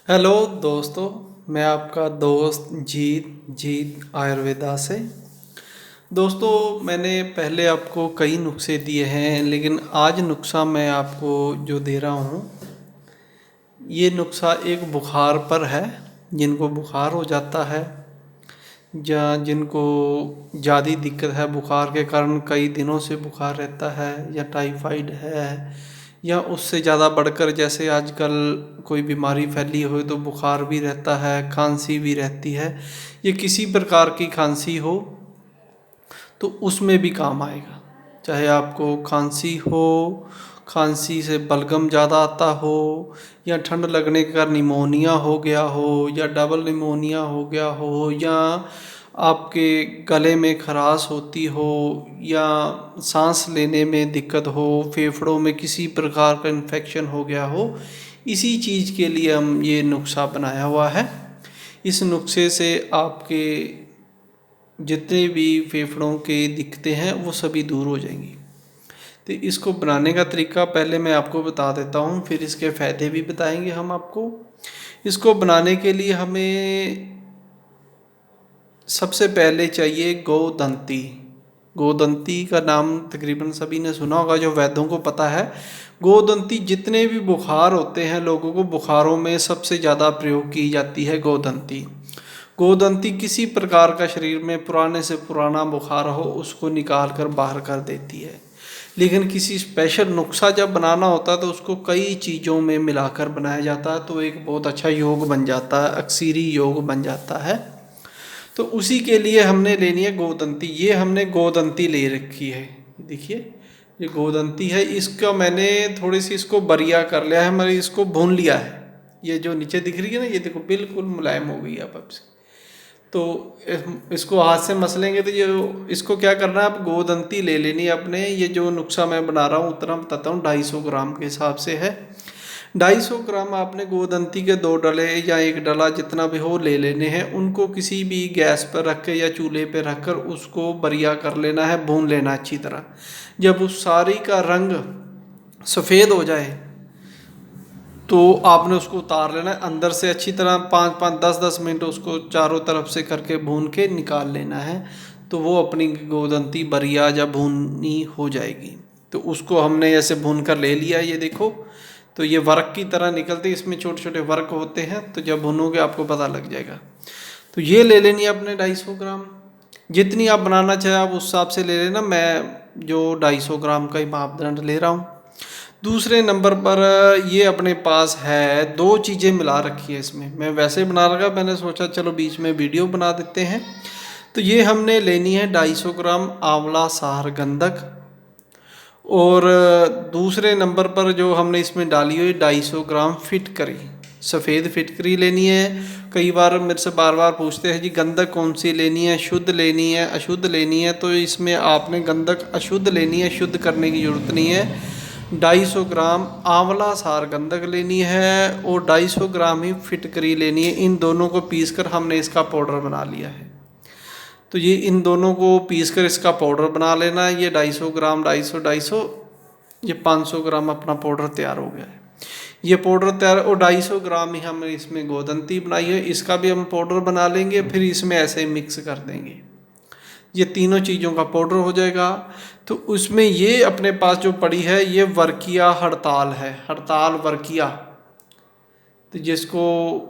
Hello दोस्तों, मैं आपका दोस्त जीत आयुर्वेदा से। दोस्तों, मैंने पहले आपको कई नुस्खे दिए हैं, लेकिन आज नुस्खा मैं आपको जो दे रहा हूँ, ये नुस्खा एक बुखार पर है। जिनको बुखार हो जाता है या जिनको ज़्यादा दिक्कत है, बुखार के कारण कई दिनों से बुखार रहता है, या टाइफाइड है, या उससे ज़्यादा बढ़कर जैसे आजकल कोई बीमारी फैली हो तो बुखार भी रहता है, खांसी भी रहती है। ये किसी प्रकार की खांसी हो तो उसमें भी काम आएगा। चाहे आपको खांसी हो, खांसी से बलगम ज़्यादा आता हो, या ठंड लगने का निमोनिया हो गया हो, या डबल निमोनिया हो गया हो, या आपके गले में खराश होती हो, या सांस लेने में दिक्कत हो, फेफड़ों में किसी प्रकार का इन्फेक्शन हो गया हो, इसी चीज़ के लिए हम ये नुस्खा बनाया हुआ है। इस नुस्खे से आपके जितने भी फेफड़ों के दिक्कतें हैं वो सभी दूर हो जाएंगी। तो इसको बनाने का तरीका पहले मैं आपको बता देता हूँ, फिर इसके फ़ायदे भी बताएंगे हम आपको। इसको बनाने के लिए हमें सबसे पहले चाहिए गोदंती। गोदंती का नाम तकरीबन सभी ने सुना होगा, जो वैद्यों को पता है। गोदंती जितने भी बुखार होते हैं लोगों को, बुखारों में सबसे ज़्यादा प्रयोग की जाती है गोदंती। गोदंती किसी प्रकार का शरीर में पुराने से पुराना बुखार हो उसको निकाल कर बाहर कर देती है। लेकिन किसी स्पेशल नुस्खा जब बनाना होता है तो उसको कई चीज़ों में मिलाकर बनाया जाता है, तो एक बहुत अच्छा योग बन जाता है, अक्सीरी योग बन जाता है। तो उसी के लिए हमने लेनी है गोदंती। ये हमने गोदंती ले रखी है, देखिए ये गोदंती है। इसका मैंने थोड़ी सी इसको बरिया कर लिया है, मैंने इसको भून लिया है। ये जो नीचे दिख रही है ना, ये देखो बिल्कुल मुलायम हो गई अब से। तो इसको हाथ से मसलेंगे तो ये, इसको क्या करना है, आप गोदंती ले लेनी है अपने। ये जो नुस्खा मैं बना रहा हूँ उतना बताता हूँ, 250 ग्राम के हिसाब से है। 250 ग्राम आपने गोदंती के 2 डले या 1 डला जितना भी हो ले लेने हैं। उनको किसी भी गैस पर रख के या चूल्हे पर रख कर उसको बरिया कर लेना है, भून लेना अच्छी तरह। जब उस सारी का रंग सफ़ेद हो जाए तो आपने उसको उतार लेना है। अंदर से अच्छी तरह 5-5 10-10 मिनट उसको चारों तरफ से करके भून के निकाल लेना है, तो वो अपनी गोदंती बरिया या भूनी हो जाएगी। तो उसको हमने ऐसे भून कर ले लिया, ये देखो। तो ये वर्क की तरह निकलते, इसमें छोटे छोटे वर्क होते हैं, तो जब भूनोगे आपको पता लग जाएगा। तो ये ले लेनी है अपने 250 ग्राम। जितनी आप बनाना चाहे आप उस हिसाब से ले लेना। मैं जो 250 ग्राम का ही मापदंड ले रहा हूँ। दूसरे नंबर पर ये अपने पास है, 2 चीज़ें मिला रखी है इसमें। मैं वैसे बना रखा, मैंने सोचा चलो बीच में वीडियो बना देते हैं। तो ये हमने लेनी है 250 ग्राम आंवला सार गंधक। और दूसरे नंबर पर जो हमने इसमें डाली हुई 250 ग्राम फिटकरी, सफ़ेद फिटकरी लेनी है। कई बार मेरे से बार बार पूछते हैं जी गंधक कौन सी लेनी है, शुद्ध लेनी है अशुद्ध लेनी है। तो इसमें आपने गंधक अशुद्ध लेनी है, शुद्ध करने की ज़रूरत नहीं है। 250 ग्राम आंवला सार गंधक लेनी है और 250 ग्राम ही फिटकरी लेनी है। इन दोनों को पीस कर हमने इसका पाउडर बना लिया है। तो ये इन दोनों को पीस कर इसका पाउडर बना लेना है। ये 250 ग्राम, 250 ये 500 ग्राम अपना पाउडर तैयार हो गया है। ये पाउडर तैयार, और 250 ग्राम ही हमने इसमें गोदंती बनाई है, इसका भी हम पाउडर बना लेंगे। फिर इसमें ऐसे मिक्स कर देंगे, ये तीनों चीज़ों का पाउडर हो जाएगा। तो उसमें ये अपने पास जो पड़ी है ये वर्किया हड़ताल है, हड़ताल वर्किया, तो जिसको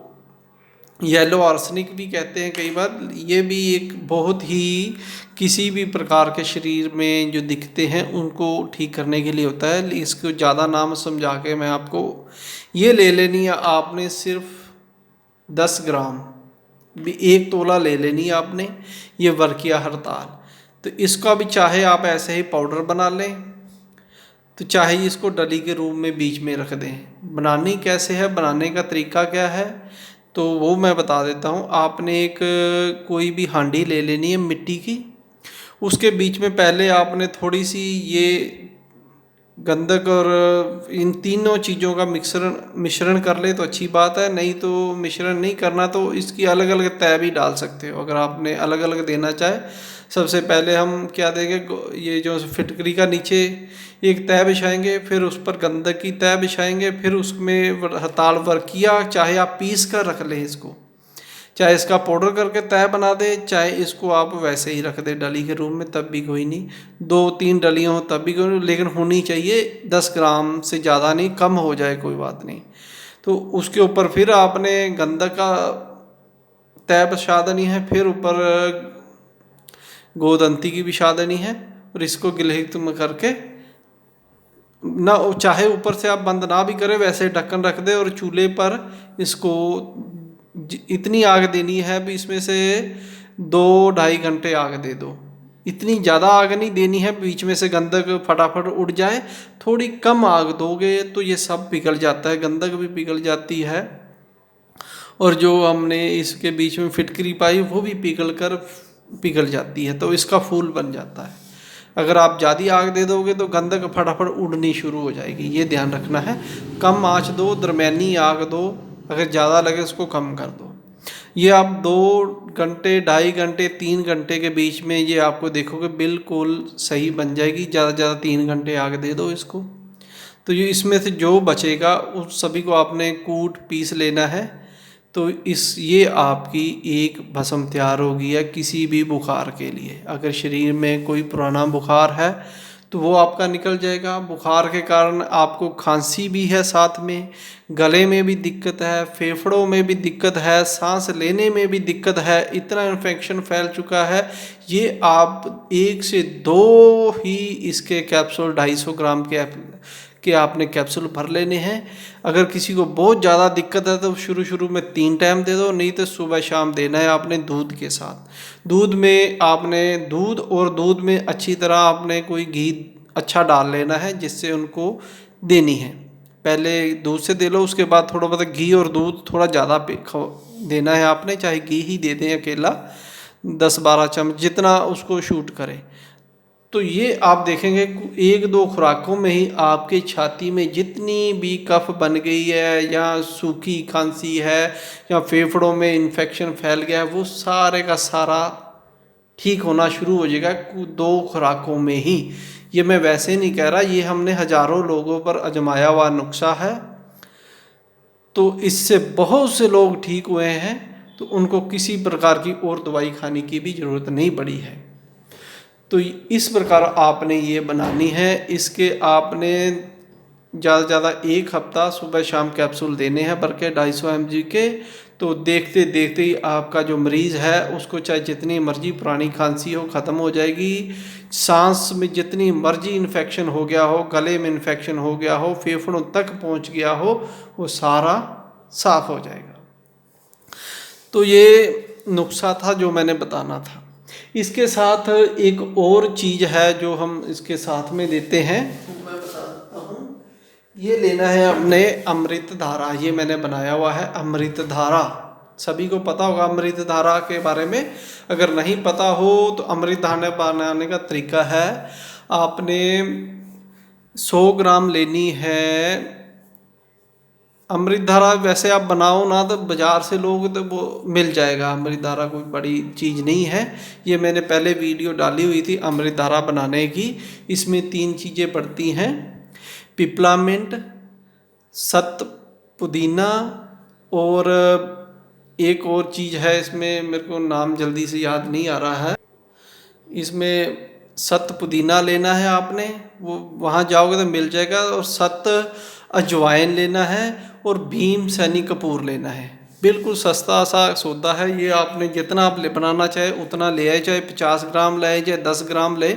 येलो आर्सेनिक भी कहते हैं कई बार। ये भी एक बहुत ही किसी भी प्रकार के शरीर में जो दिखते हैं उनको ठीक करने के लिए होता है। इसको ज़्यादा नाम समझा के मैं आपको, ये ले लेनी है आपने सिर्फ 10 ग्राम, भी 1 तोला ले लेनी है आपने। ये वर्किया हड़ताल, तो इसका भी चाहे आप ऐसे ही पाउडर बना लें, तो चाहे इसको डली के रूप में बीच में रख दें। बनानी कैसे है, बनाने का तरीका क्या है, तो वो मैं बता देता हूँ। आपने एक कोई भी हांडी ले लेनी है मिट्टी की। उसके बीच में पहले आपने थोड़ी सी ये गंधक और इन तीनों चीज़ों का मिश्रण कर ले तो अच्छी बात है। नहीं तो मिश्रण नहीं करना तो इसकी अलग अलग तय भी डाल सकते हो, अगर आपने अलग अलग देना चाहे। सबसे पहले हम क्या देंगे, ये जो फिटकरी का नीचे एक तह बिछाएंगे, फिर उस पर गंधक की तह बिछाएंगे, फिर उसमें हताड़ वर्किया, चाहे आप पीस कर रख लें इसको, चाहे इसका पाउडर करके तय बना दे, चाहे इसको आप वैसे ही रख दे डली के रूप में, तब भी कोई नहीं। 2-3 डलियाँ हो तब भी कोई नहीं, लेकिन होनी चाहिए 10 ग्राम से ज़्यादा नहीं, कम हो जाए कोई बात नहीं। तो उसके ऊपर फिर आपने गंधक का तय बिछा देनी है, फिर ऊपर गोदंती की बिछा देनी है, और इसको गिलहित में करके ना, चाहे ऊपर से आप बंद ना भी करें, वैसे ढक्कन रख दे, और चूल्हे पर इसको इतनी आग देनी है भी इसमें से 2-2.5 घंटे आग दे दो। इतनी ज़्यादा आग नहीं देनी है बीच में से गंधक फटाफट उड़ जाए, थोड़ी कम आग दोगे तो ये सब पिघल जाता है, गंधक भी पिघल जाती है, और जो हमने इसके बीच में फिटकरी पाई वो भी पिघल जाती है, तो इसका फूल बन जाता है। अगर आप ज़्यादा आग दे दोगे तो गंधक फटाफट उड़नी शुरू हो जाएगी, ये ध्यान रखना है। कम आंच दो, दरमियानी आग दो, अगर ज़्यादा लगे उसको कम कर दो। ये आप 2 घंटे, 2.5 घंटे, 3 घंटे के बीच में ये आपको देखोगे बिल्कुल सही बन जाएगी। ज़्यादा से ज़्यादा 3 घंटे आग दे दो इसको। तो ये इसमें से जो बचेगा उस सभी को आपने कूट पीस लेना है। तो ये आपकी एक भस्म तैयार होगी है किसी भी बुखार के लिए। अगर शरीर में कोई पुराना बुखार है तो वो आपका निकल जाएगा। बुखार के कारण आपको खांसी भी है, साथ में गले में भी दिक्कत है, फेफड़ों में भी दिक्कत है, सांस लेने में भी दिक्कत है, इतना इन्फेक्शन फैल चुका है, ये आप 1 से 2 ही इसके कैप्सूल 250 ग्राम के आपने कैप्सूल भर लेने हैं। अगर किसी को बहुत ज़्यादा दिक्कत है तो शुरू में 3 टाइम दे दो, नहीं तो सुबह शाम देना है आपने दूध के साथ। दूध में आपने दूध में अच्छी तरह आपने कोई घी अच्छा डाल लेना है जिससे उनको देनी है। पहले दूध से दे लो, उसके बाद थोड़ा बहुत घी और दूध थोड़ा ज़्यादा देना है आपने, चाहे घी ही दे दें अकेला 10-12 चम्मच, जितना उसको शूट करे। तो ये आप देखेंगे 1-2 खुराकों में ही आपके छाती में जितनी भी कफ बन गई है या सूखी खांसी है या फेफड़ों में इन्फेक्शन फैल गया है, वो सारे का सारा ठीक होना शुरू हो जाएगा 2 खुराकों में ही। ये मैं वैसे नहीं कह रहा, ये हमने हज़ारों लोगों पर आजमाया हुआ नुस्खा है। तो इससे बहुत से लोग ठीक हुए हैं, तो उनको किसी प्रकार की और दवाई खाने की भी ज़रूरत नहीं पड़ी है। तो इस प्रकार आपने ये बनानी है। इसके आपने ज़्यादा से ज़्यादा 1 हफ्ता सुबह शाम कैप्सूल देने हैं भर के 250 mg के। तो देखते देखते ही आपका जो मरीज़ है उसको चाहे जितनी मर्जी पुरानी खांसी हो ख़त्म हो जाएगी। सांस में जितनी मर्जी इन्फेक्शन हो गया हो, गले में इन्फेक्शन हो गया हो, फेफड़ों तक पहुंच गया हो, वो सारा साफ हो जाएगा। तो ये नुस्खा था जो मैंने बताना था। इसके साथ एक और चीज़ है जो हम इसके साथ में देते हैं, मैं बताता हूँ। ये लेना है अपने अमृत धारा। ये मैंने बनाया हुआ है अमृत धारा। सभी को पता होगा अमृत धारा के बारे में। अगर नहीं पता हो तो अमृत धारा बनाने का तरीका है, आपने 100 ग्राम लेनी है अमृत धारा। वैसे आप बनाओ ना तो बाज़ार से लोग तो वो मिल जाएगा, अमृत धारा कोई बड़ी चीज़ नहीं है। ये मैंने पहले वीडियो डाली हुई थी अमृत धारा बनाने की। इसमें 3 चीज़ें पड़ती हैं, पिपलामिंट, सत पुदीना, और एक और चीज़ है इसमें, मेरे को नाम जल्दी से याद नहीं आ रहा है। इसमें सत पुदीना लेना है आपने, वो वहाँ जाओगे तो मिल जाएगा, और सत अजवाइन लेना है, और भीम सैनी कपूर लेना है। बिल्कुल सस्ता सा सौदा है ये। आपने जितना आप बनाना चाहे उतना ले आए, चाहे 50 ग्राम लाए चाहे 10 ग्राम ले,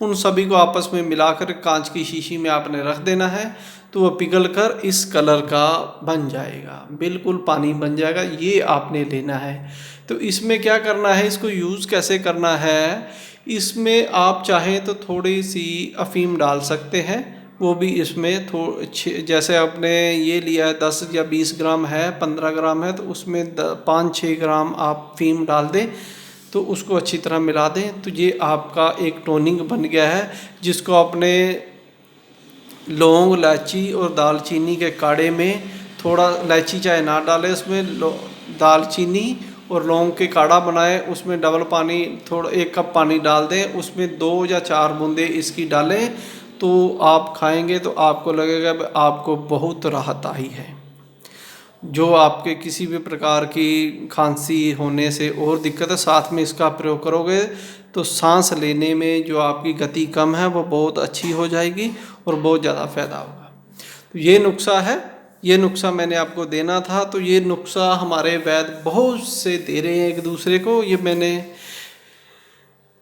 उन सभी को आपस में मिलाकर कांच की शीशी में आपने रख देना है। तो वह पिघल कर इस कलर का बन जाएगा, बिल्कुल पानी बन जाएगा। ये आपने लेना है। तो इसमें क्या करना है, इसको यूज़ कैसे करना है, इसमें आप चाहें तो थोड़ी सी अफीम डाल सकते हैं, वो भी इसमें जैसे आपने ये लिया है 10 या 20 ग्राम है, 15 ग्राम है, तो उसमें 5-6 ग्राम आप अफीम डाल दें, तो उसको अच्छी तरह मिला दें। तो ये आपका एक टोनिंग बन गया है, जिसको आपने लौंग, इलायची और दालचीनी के काढ़े में थोड़ा, इलायची चाहे ना डालें उसमें, दालचीनी और लौंग के काढ़ा बनाएं, उसमें डबल पानी, थोड़ा 1 कप पानी डाल दें, उसमें 2 या 4 बूंदे इसकी डालें, तो आप खाएंगे तो आपको लगेगा आपको बहुत राहत आई है। जो आपके किसी भी प्रकार की खांसी होने से और दिक्कत है, साथ में इसका प्रयोग करोगे तो सांस लेने में जो आपकी गति कम है वो बहुत अच्छी हो जाएगी और बहुत ज़्यादा फायदा होगा। तो ये नुस्खा है, ये नुस्खा मैंने आपको देना था। तो ये नुस्खा हमारे वैद्य बहुत से दे रहे हैं एक दूसरे को, ये मैंने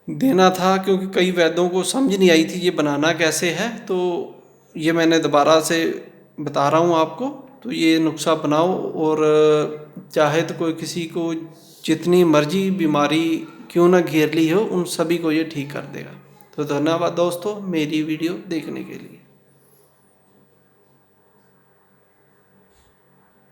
देना था क्योंकि कई वैद्यों को समझ नहीं आई थी ये बनाना कैसे है, तो ये मैंने दोबारा से बता रहा हूँ आपको। तो ये नुस्खा बनाओ और चाहे तो कोई किसी को जितनी मर्जी बीमारी क्यों ना घेर ली हो, उन सभी को ये ठीक कर देगा। तो धन्यवाद दोस्तों मेरी वीडियो देखने के लिए।